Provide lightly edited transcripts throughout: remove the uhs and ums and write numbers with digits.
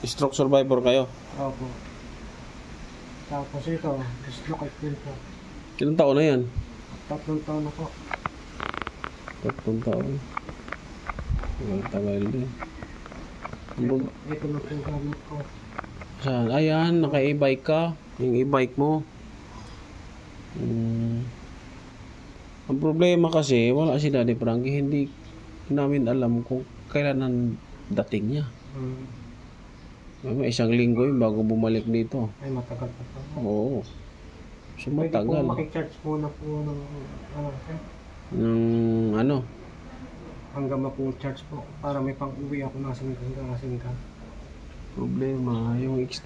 Stroke survivor kayo. Opo. Tapos ito, dislocate din po. Ilang taon na yan? 3 taon na po. 3 taon. Tagal din. Ito na po yung gamit ko. Saan? Ayan, naka-e-bike ka. Yung e-bike mo. Ang problema kasi, wala si Daddy Frankie. Hindi namin alam kung kailan ang dating niya. May 1 linggo yun bago bumalik dito. Ay, matagal pa po. Oo. So, Pwede po matagal. makicharge muna po ng sir? Ng ano? Hanggang mapu-charge po. Para may pang-uwi ako na singka. Problema.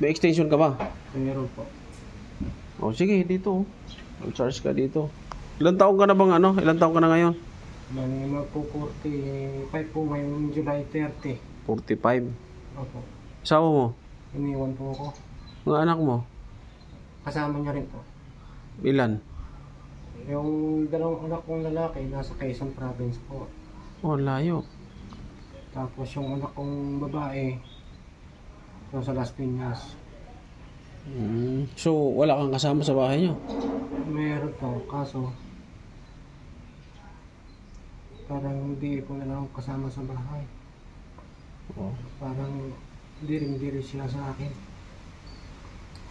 May extension ka ba? Meron po. O sige, dito. Mag-charge ka dito. Ilang taon ka na bang ano? Ilang taon ka na ngayon? Magpo 45 po ngayong July 30. 45. Opo. Asawa mo? Iniwan po ako. Mga anak mo? Kasama niya rin po. Ilan? Yung 2 anak kong lalaki nasa Quezon Province po. Oh, layo. Tapos yung anak kong babae nasa Las Piñas. So, wala kang kasama sa bahay nyo? Meron po, kaso parang hindi po na lang kasama sa bahay. Oh. Parang diri sila sa akin.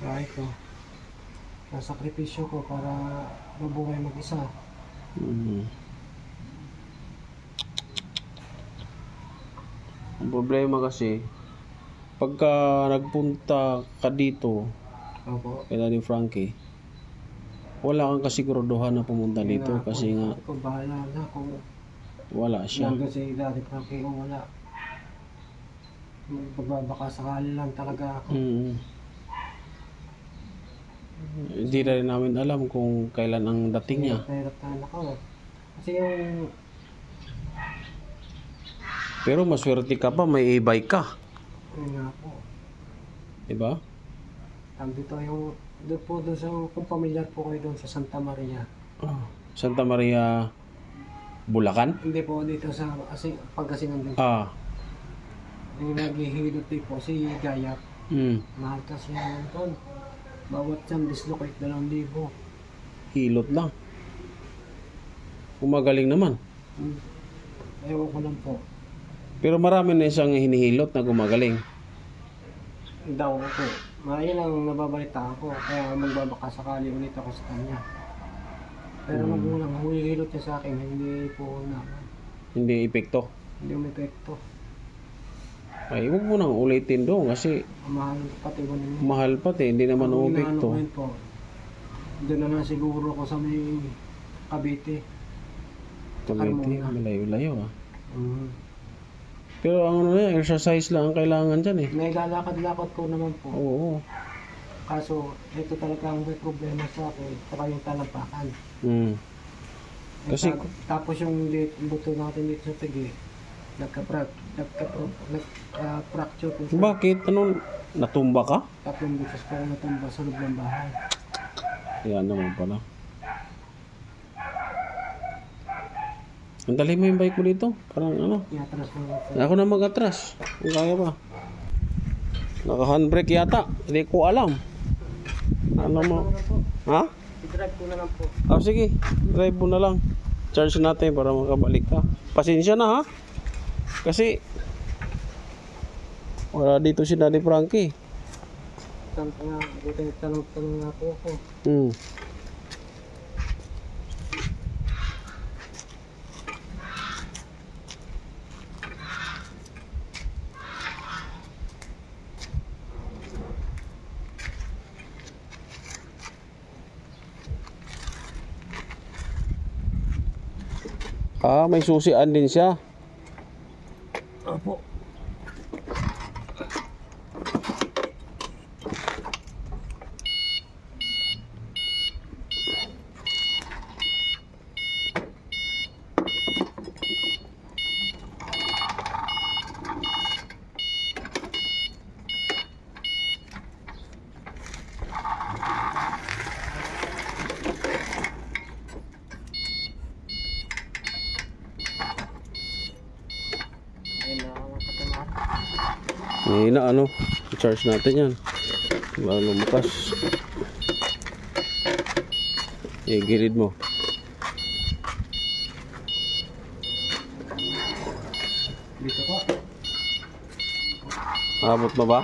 Kaya ito, nasakripisyo ko para mabuhay mag-isa. Ang problema kasi, pagka nagpunta ka dito, Opo. kay Daddy Frankie, wala kang kasiguraduhan na pumunta dito kasi nga Ako bahala na kung wala siya. nandun si Daddy Frankie kung wala. Pagbabaka sakali lang talaga ako. Hindi na rin namin alam kung kailan ang dating niya. Hirap na ako. Kasi yung Pero maswerte ka pa, may e-bike ka. yun nga po. Diba? Dito yung doon sa kung pamilyar po kayo doon sa Santa Maria. Santa Maria, Bulacan? Hindi po dito sa Pangasinan din. Yung naghihilot din po si Gayat. Mahal kasi yan doon. Bawat siyang dislocate 2,000. Hilot lang. Umagaling naman. Ewan ko lang po. Pero marami na isang hinihilot na gumagaling. Daw po. Ayun ang nababalita ako. Kaya magbabaka sakali ulit ako sa kanya. Pero magulang humihilot niya sa akin. Hindi po naman. Hindi epekto. Hindi umepekto. Ay, huwag mo nang ulitin doon kasi Mahal pati ko ninyo. mahal pati, hindi naman umepekto. Po. Doon na lang siguro ako sa may Cavite. Cavite, malayo-layo ah. Pero ang ano na, exercise lang ang kailangan dyan eh. May lalakad-lakad ko naman po. Oo. Kaso, ito talaga ang may problema sa akin. Saka yung talampakan. Kasi Tapos yung buto natin dito sa tigi, nagka-fracture po siya. bakit? Ano, natumba ka? 3 beses po ako natumba sa loob ng bahay. Yan naman pala. Ang dali mo yung bike mo dito. Parang ano. Iatras mo na po. Ako na mag-atras. Kung kaya pa. Naka-handbrake yata. Hindi ko alam. Ano mo? Ha? I-drive ko na lang po. Sige. Drive mo na lang. Charge natin para makabalik ka. Pasensya na ha. Kasi wala dito si Daddy Frankie. Tanong nga po ako. May susian din siya. Opo. Mahina ano. I-charge natin yan. Bago lumakas. Gilid mo. Dito po. Abot mo ba?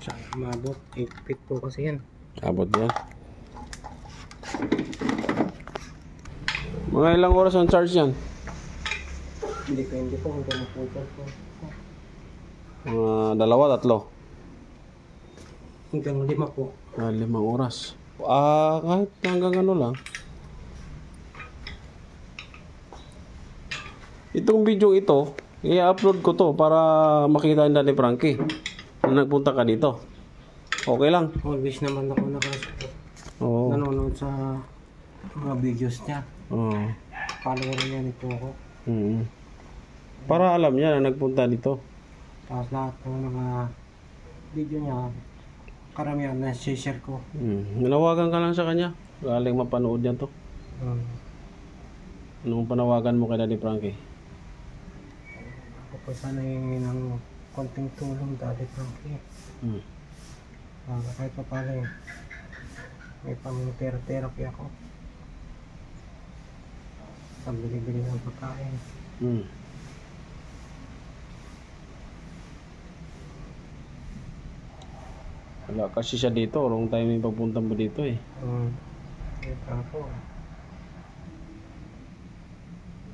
Sana umabot. 8 feet po kasi yan. Abot yan. Mga ilang oras ang charge yan? Depende po kung kano po po. Mga 2, 3. Hanggang 5 po. 5 oras. Kahit hanggang ano lang. Itong video ito, i-upload ko to para makita ni Daddy Frankie na nagpunta ka dito. Okay lang. Always naman ako Oo. nanonood sa mga videos niya. Oo. Follower niya nito ako. Para alam niya na nagpunta dito. Tapos lahat ng mga video niya, karamihan na share ko. Nanawagan ka lang sa kanya. Galing mapanood niya to. Anong panawagan mo kay Daddy Frankie? Ako po sana yung ng konting tulong dati Frankie. Kahit pa pala may pang-therapy ako. Pambili-bili ng pagkain. Wala kasi siya dito. Wrong time yung pagpunta mo dito eh. Ito ako.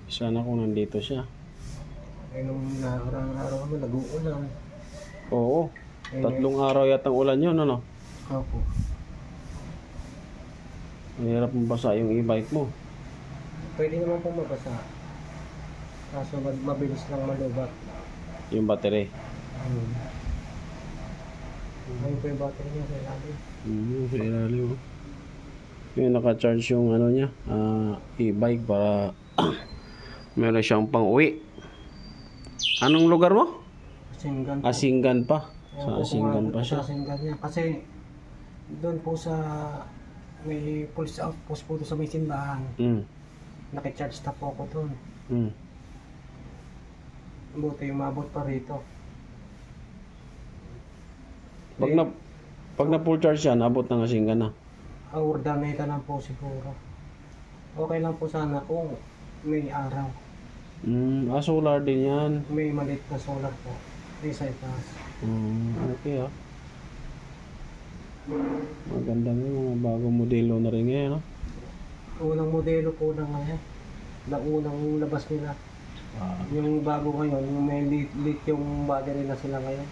Sana kung nandito siya. Nung nakarang araw kami, nag-uulan. Oo. 3 araw yata ang ulan yun, ano? Opo. Mahirap mabasa yung e-bike mo. Pwede naman pong mabasa. Kaso mabilis lang malubat. Yung battery. Ayun po yung battery niya sa ilalim. Sa ilalim mo. Yung naka-charge yung ano niya, e-bike para meron siyang pang-uwi. Anong lugar mo? Asinggan po. Asinggan pa. Sa Opo, Asinggan pa siya. Sa Asinggan niya. Kasi doon po sa may police outpost po doon sa may simbahan. Nakicharge na po ako doon. Buti umabot pa rito. Pag na full charge yan, abot ng Asinggan na. Urdaneta lang po siguro. Okay lang po sana kung may araw. Solar din yan. May maliit na solar po. Isa itaas. Okay Maganda nga yung mga bagong modelo na rin ngayon, no? Unang modelo po na ngayon. Na unang labas nila. Yung bago ngayon, yung may lit yung battery na sila ngayon.